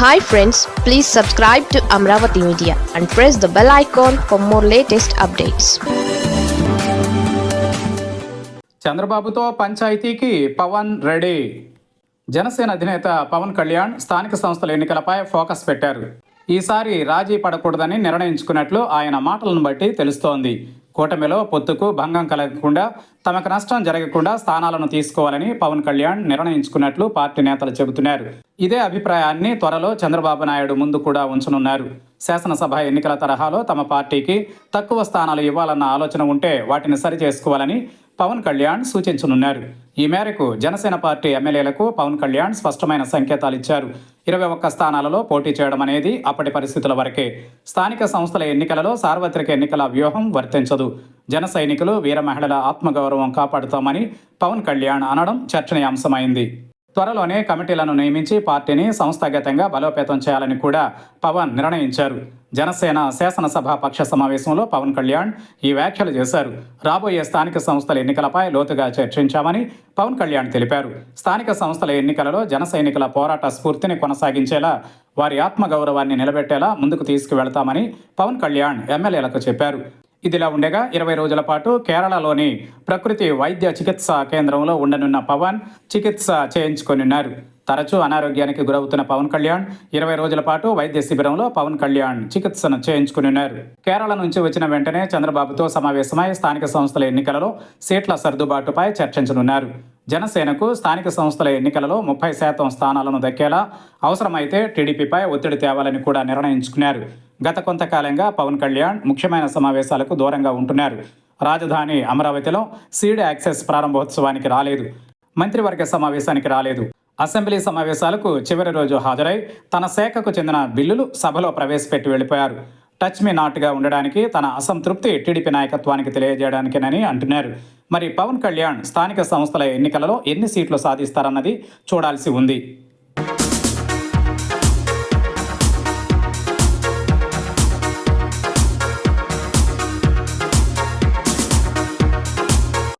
Hi friends, please subscribe to Amravati Media and press the bell icon for more latest updates. చంద్రబాబుతో పంచాయతీకి Pawan ready. Janasena అధినేత పవన్ కళ్యాణ్ స్థానిక సంస్థల ఎన్నికలపై ఫోకస్ పెట్టారు. ఈసారి రాజీ పడకూడదని నిర్ణయించుకున్నట్లు ఆయన మాటలను బట్టి తెలుస్తోంది. కూటమిలో పొత్తుకు భంగం కలగకుండా, తమకు నష్టం జరగకుండా స్థానాలను తీసుకోవాలని పవన్ కళ్యాణ్ నిర్ణయించుకున్నట్లు పార్టీ నేతలు చెబుతున్నారు. ఇదే అభిప్రాయాన్ని త్వరలో చంద్రబాబు నాయుడు ముందు కూడా ఉంచనున్నారు. శాసనసభ ఎన్నికల తరహాలో తమ పార్టీకి తక్కువ స్థానాలు ఇవ్వాలన్న ఆలోచన ఉంటే వాటిని సరిచేసుకోవాలని పవన్ కళ్యాణ్ సూచించనున్నారు. ఈ మేరకు జనసేన పార్టీ ఎమ్మెల్యేలకు పవన్ కళ్యాణ్ స్పష్టమైన సంకేతాలు ఇచ్చారు. 21 స్థానాలలో పోటీ చేయడం అనేది అప్పటి పరిస్థితుల వరకే. స్థానిక సంస్థల ఎన్నికలలో సార్వత్రిక ఎన్నికల వ్యూహం వర్తించదు. జన సైనికులు, వీర మహిళల ఆత్మగౌరవం కాపాడుతామని పవన్ కళ్యాణ్ అనడం చర్చనీయాంశమైంది. త్వరలోనే కమిటీలను నియమించి పార్టీని సంస్థాగతంగా బలోపేతం చేయాలని కూడా పవన్ నిర్ణయించారు. జనసేన శాసనసభ పక్ష సమావేశంలో పవన్ కళ్యాణ్ ఈ వ్యాఖ్యలు చేశారు. రాబోయే స్థానిక సంస్థల ఎన్నికలపై లోతుగా చర్చించామని పవన్ కళ్యాణ్ తెలిపారు. స్థానిక సంస్థల ఎన్నికలలో జన సైనికుల పోరాట స్ఫూర్తిని కొనసాగించేలా, వారి ఆత్మగౌరవాన్ని నిలబెట్టేలా ముందుకు తీసుకువెళతామని పవన్ కళ్యాణ్ ఎమ్మెల్యేలకు చెప్పారు. ఇదిలా ఉండగా 20 రోజుల పాటు కేరళలోని ప్రకృతి వైద్య చికిత్సా కేంద్రంలో ఉండనున్న పవన్ చికిత్స చేయించుకొనున్నారు. తరచూ అనారోగ్యానికి గురవుతున్న పవన్ కళ్యాణ్ 20 రోజుల పాటు వైద్య శిబిరంలో పవన్ కళ్యాణ్ చికిత్సను చేయించుకున్నారు. కేరళ నుంచి వచ్చిన వెంటనే చంద్రబాబుతో సమావేశమై స్థానిక సంస్థల ఎన్నికలలో సీట్ల సర్దుబాటుపై చర్చించనున్నారు. జనసేనకు స్థానిక సంస్థల ఎన్నికలలో 30% స్థానాలను దక్కేలా అవసరమైతే టీడీపీపై ఒత్తిడి తేవాలని కూడా నిర్ణయించుకున్నారు. గత కొంతకాలంగా పవన్ కళ్యాణ్ ముఖ్యమైన సమావేశాలకు దూరంగా ఉంటున్నారు. రాజధాని అమరావతిలో సీడ్ యాక్సెస్ ప్రారంభోత్సవానికి రాలేదు. మంత్రివర్గ సమావేశానికి రాలేదు. అసెంబ్లీ సమావేశాలకు చివరి రోజు హాజరై తన శాఖకు చెందిన బిల్లులు సభలో ప్రవేశపెట్టి వెళ్ళిపోయారు. టచ్ మీ నాట్గా ఉండడానికి, తన అసంతృప్తి టీడీపీ నాయకత్వానికి తెలియజేయడానికేనని అంటున్నారు. మరి పవన్ కళ్యాణ్ స్థానిక సంస్థల ఎన్నికలలో ఎన్ని సీట్లు సాధిస్తారన్నది చూడాల్సి ఉంది.